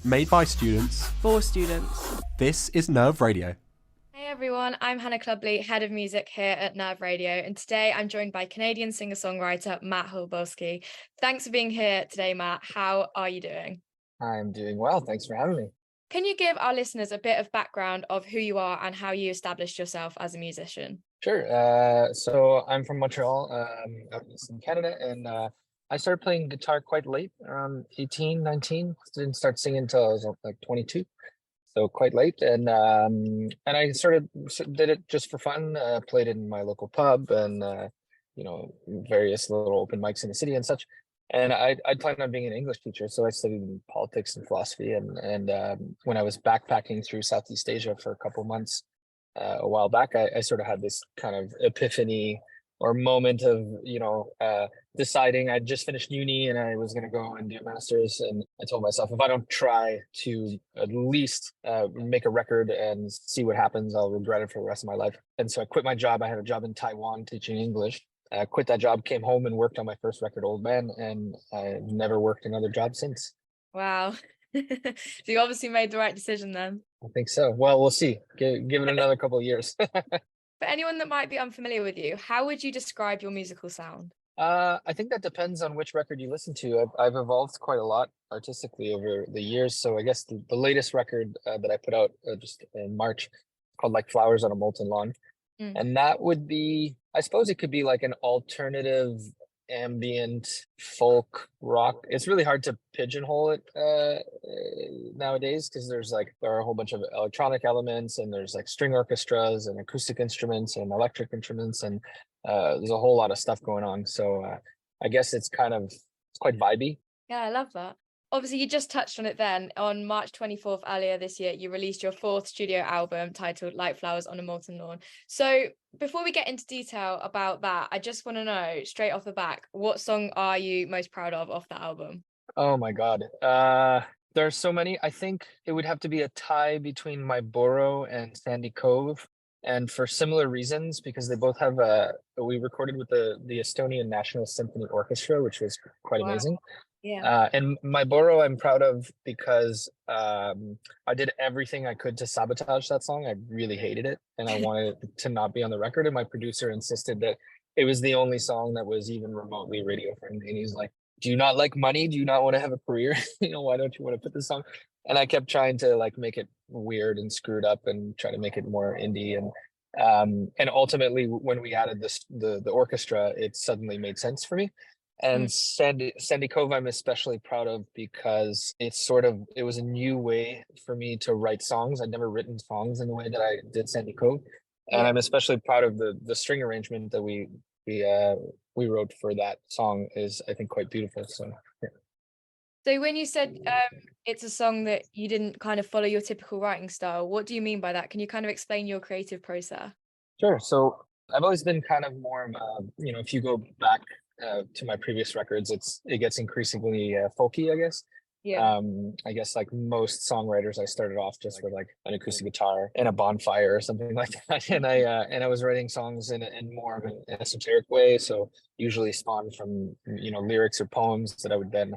Made by students. For students. This is Nerve Radio. Hey everyone, I'm Hannah Clubley, head of music here at Nerve Radio, and today I'm joined by Canadian singer-songwriter Matt Holubowski. Thanks for being here today, Matt. How are you doing? I'm doing well. Thanks for having me. Can you give our listeners a bit of background of who you are and how you established yourself as a musician? Sure. So I'm from Montreal, out in Canada, and I started playing guitar quite late, around 18, 19. Didn't start singing until I was like 22, so quite late. And I did it just for fun. Played in my local pub and various little open mics in the city and such. And I'd planned on being an English teacher, so I studied politics and philosophy. And when I was backpacking through Southeast Asia for a couple months a while back, I sort of had this kind of epiphany or moment of deciding. I'd just finished uni and I was going to go and do a master's, and I told myself, if I don't try to at least make a record and see what happens, I'll regret it for the rest of my life. And so I quit my job. I had a job in Taiwan teaching English. I quit that job, came home and worked on my first record, Old Man, and I've never worked another job since. Wow. So you obviously made the right decision then. I think so. Well, we'll see. Give it another couple of years. For anyone that might be unfamiliar with you, how would you describe your musical sound? I think that depends on which record you listen to. I've evolved quite a lot artistically over the years. So I guess the latest record that I put out just in March, called Like Flowers on a Molten Lawn. And that would be, I suppose it could be like an alternative ambient folk rock. It's really hard to pigeonhole it nowadays, because there are a whole bunch of electronic elements, and there's like string orchestras and acoustic instruments and electric instruments, and there's a whole lot of stuff going on. So I guess it's quite vibey. Yeah, I love that. Obviously, you just touched on it then. On March 24th earlier this year, you released your fourth studio album titled Like Flowers on a Molten Lawn. So before we get into detail about that, I just want to know straight off the back, what song are you most proud of off that album? Oh my God. There are so many. I think it would have to be a tie between My Borough and Sandy Cove. And for similar reasons, because they both have we recorded with the Estonian National Symphony Orchestra, which was quite amazing. Yeah. And My Borough I'm proud of because I did everything I could to sabotage that song. I really hated it, and I wanted it to not be on the record. And my producer insisted that it was the only song that was even remotely radio friendly. And he's like, "Do you not like money? Do you not want to have a career? Why don't you want to put this song?" And I kept trying to like make it weird and screwed up and try to make it more indie. And ultimately, when we added the orchestra, it suddenly made sense for me. And Sandy Cove I'm especially proud of because it was a new way for me to write songs. I'd never written songs in the way that I did Sandy Cove. And I'm especially proud of the string arrangement that we wrote for that song is, I think, quite beautiful. So yeah. So when you said it's a song that you didn't kind of follow your typical writing style, what do you mean by that? Can you kind of explain your creative process? Sure. So I've always been kind of more of a, if you go back to my previous records, it gets increasingly folky, I guess. Yeah. I guess like most songwriters, I started off just with like an acoustic guitar and a bonfire or something like that, and I was writing songs in more of an esoteric way. So usually spawned from lyrics or poems that I would then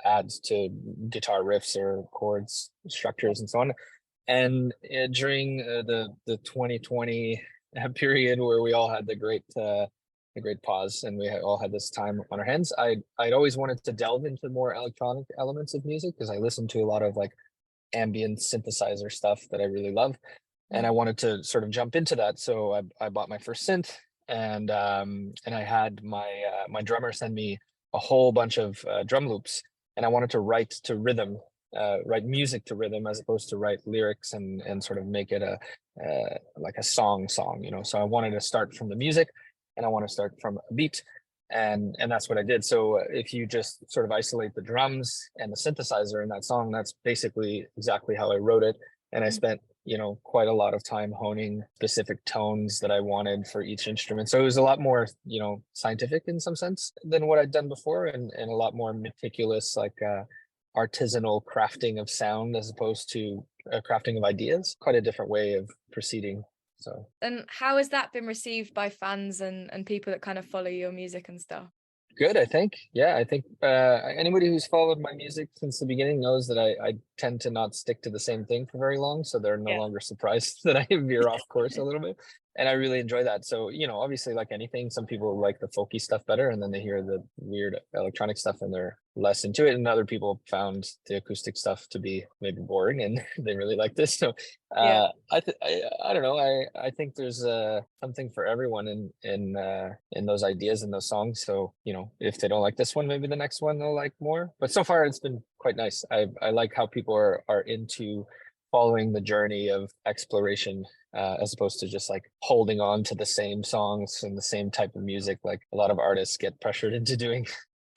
add to guitar riffs or chords, structures, and so on. And during the 2020 period where we all had the great pause and we all had this time on our hands, I'd always wanted to delve into more electronic elements of music because I listened to a lot of like ambient synthesizer stuff that I really love, and I wanted to sort of jump into that. So I bought my first synth, and I had my drummer send me a whole bunch of drum loops, and I wanted to write to rhythm, write music to rhythm as opposed to write lyrics and sort of make it like a song. So I wanted to start from the music, and I want to start from a beat, and that's what I did. So if you just sort of isolate the drums and the synthesizer in that song, that's basically exactly how I wrote it. And I spent quite a lot of time honing specific tones that I wanted for each instrument. So it was a lot more scientific in some sense than what I'd done before, and a lot more meticulous, like artisanal crafting of sound as opposed to crafting of ideas. Quite a different way of proceeding. So, and how has that been received by fans and people that kind of follow your music and stuff? Good, I think. Yeah, I think anybody who's followed my music since the beginning knows that I tend to not stick to the same thing for very long, so they're no Yeah. longer surprised that I veer off course a little bit. And I really enjoy that. So, obviously, like anything, some people like the folky stuff better, and then they hear the weird electronic stuff and they're less into it. And other people found the acoustic stuff to be maybe boring and they really like this. So Yeah. I don't know. I think there's something for everyone in those ideas and those songs. So if they don't like this one, maybe the next one they'll like more. But so far it's been quite nice. I like how people are into following the journey of exploration, as opposed to just like holding on to the same songs and the same type of music like a lot of artists get pressured into doing.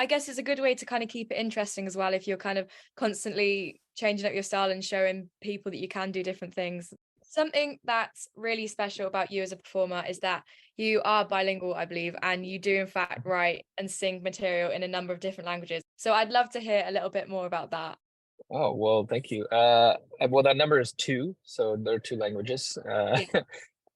I guess it's a good way to kind of keep it interesting as well if you're kind of constantly changing up your style and showing people that you can do different things. Something that's really special about you as a performer is that you are bilingual, I believe, and you do in fact write and sing material in a number of different languages. So I'd love to hear a little bit more about that. Oh, well, thank you. Well, that number is two, so there are two languages. Yeah.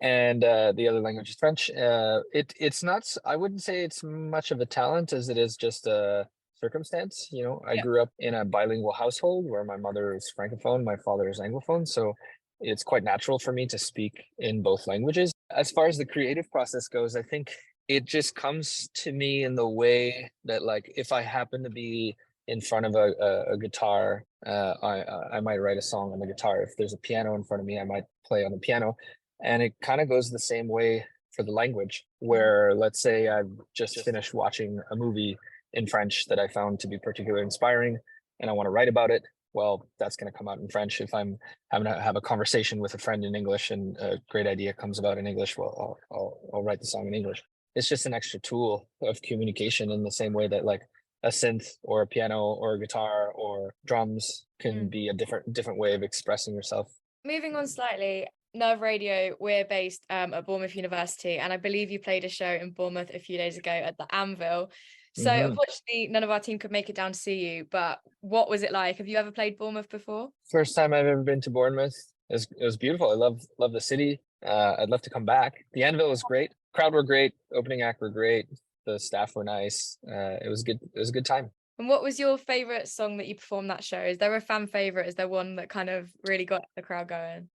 And the other language is French. It's not, I wouldn't say it's much of a talent as it is just a circumstance. I Yeah. grew up in a bilingual household where my mother is Francophone, my father is Anglophone. So it's quite natural for me to speak in both languages. As far as the creative process goes, I think it just comes to me in the way that, like, if I happen to be in front of a guitar, I might write a song on the guitar. If there's a piano in front of me, I might play on the piano. And it kind of goes the same way for the language, where let's say I've just finished watching a movie in French that I found to be particularly inspiring and I want to write about it. Well, that's going to come out in French. If I'm having to have a conversation with a friend in English and a great idea comes about in English, well, I'll write the song in English. It's just an extra tool of communication in the same way that like a synth or a piano or a guitar or drums can be a different way of expressing yourself. Moving on slightly, Nerve Radio, we're based at Bournemouth University, and I believe you played a show in Bournemouth a few days ago at the Anvil. So unfortunately, none of our team could make it down to see you, but what was it like? Have you ever played Bournemouth before? First time I've ever been to Bournemouth. It was beautiful. I love the city. I'd love to come back. The Anvil was great. Crowd were great. Opening act were great. The staff were nice. It was good. It was a good time. And what was your favorite song that you performed that show? Is there a fan favorite? Is there one that kind of really got the crowd going?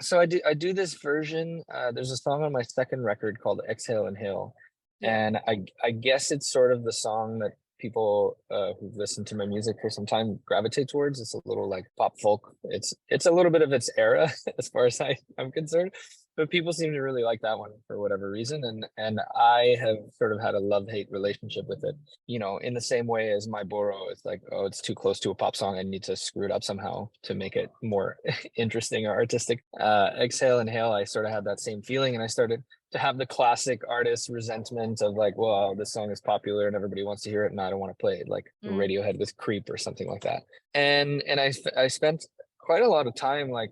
So I do this version. There's a song on my second record called Exhale and Hail. Yeah. And I guess it's sort of the song that people who've listened to my music for some time gravitate towards. It's a little like pop folk. It's a little bit of its era as far as I'm concerned. But people seem to really like that one for whatever reason. And I have sort of had a love-hate relationship with it. In the same way as my Boro, it's like, oh, it's too close to a pop song. I need to screw it up somehow to make it more interesting or artistic. Exhale and Hail, I sort of had that same feeling, and I started to have the classic artist resentment of like, well, this song is popular and everybody wants to hear it and I don't want to play it, like Radiohead with Creep or something like that. And I spent quite a lot of time like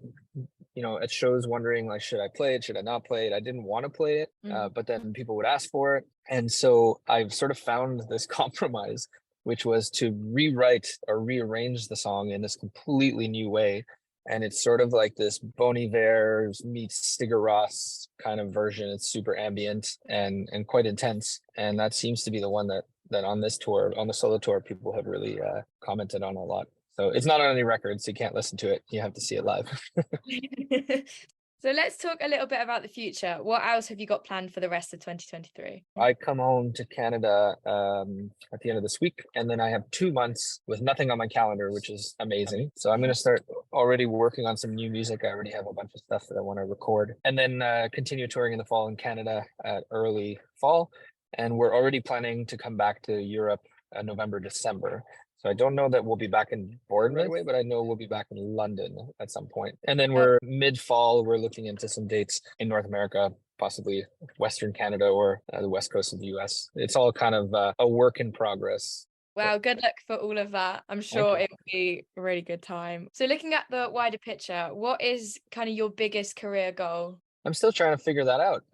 at shows wondering like, should I play it, should I not play it? I didn't want to play it, but then people would ask for it, and so I've sort of found this compromise, which was to rewrite or rearrange the song in this completely new way. And it's sort of like this Bon Iver meets Sigur Rós kind of version. It's super ambient and quite intense. And that seems to be the one that on this tour, on the solo tour, people have really commented on a lot. So it's not on any records, so you can't listen to it. You have to see it live. So let's talk a little bit about the future. What else have you got planned for the rest of 2023? I come home to Canada at the end of this week, and then I have 2 months with nothing on my calendar, which is amazing. So I'm going to start already working on some new music. I already have a bunch of stuff that I want to record, and then continue touring in the fall in Canada at early fall. And we're already planning to come back to Europe November, December. So I don't know that we'll be back in Bournemouth right away, but I know we'll be back in London at some point. And then we're mid-fall, we're looking into some dates in North America, possibly Western Canada or the West Coast of the US. It's all kind of a work in progress. Wow, good luck for all of that. I'm sure it will be a really good time. So looking at the wider picture, what is kind of your biggest career goal? I'm still trying to figure that out.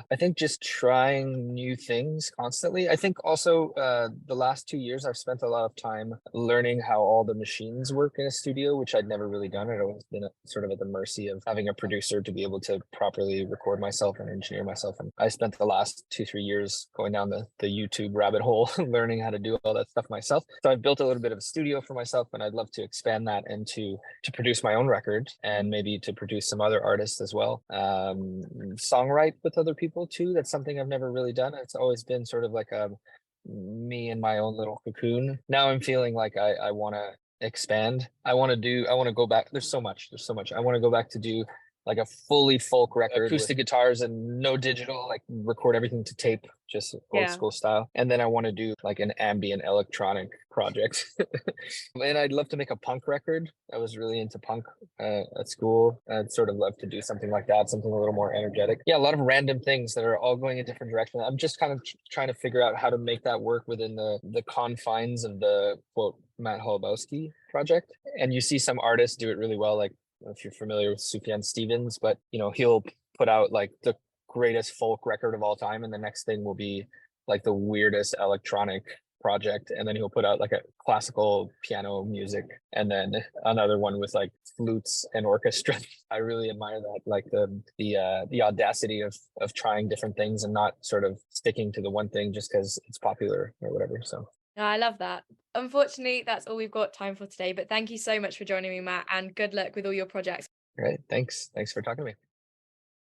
I think just trying new things constantly. I think also the last 2 years I've spent a lot of time learning how all the machines work in a studio, which I'd never really done. I'd always been sort of at the mercy of having a producer to be able to properly record myself and engineer myself. And I spent the last 2-3 years going down the YouTube rabbit hole, learning how to do all that stuff myself. So I've built a little bit of a studio for myself, and I'd love to expand that into to produce my own record and maybe to produce some other artists as well. Songwrite with other people too. That's something I've never really done. It's always been sort of like a me in my own little cocoon. Now I'm feeling like I want to expand. I want to go back. There's so much. I want to go back to do like a fully folk record, acoustic guitars and no digital, like record everything to tape, just old school style. And then I want to do like an ambient electronic project. And I'd love to make a punk record. I was really into punk at school. I'd sort of love to do something like that, something a little more energetic. Yeah, a lot of random things that are all going in different directions. I'm just kind of trying to figure out how to make that work within the confines of the quote Matt Holubowski project. And you see some artists do it really well, like if you're familiar with Sufjan Stevens, but he'll put out like the greatest folk record of all time, and the next thing will be like the weirdest electronic project, and then he'll put out like a classical piano music, and then another one with like flutes and orchestra. I really admire that, like the audacity of trying different things and not sort of sticking to the one thing just because it's popular or whatever. So no, I love that. Unfortunately, that's all we've got time for today, but thank you so much for joining me, Matt, and good luck with all your projects. all right, thanks for talking to me.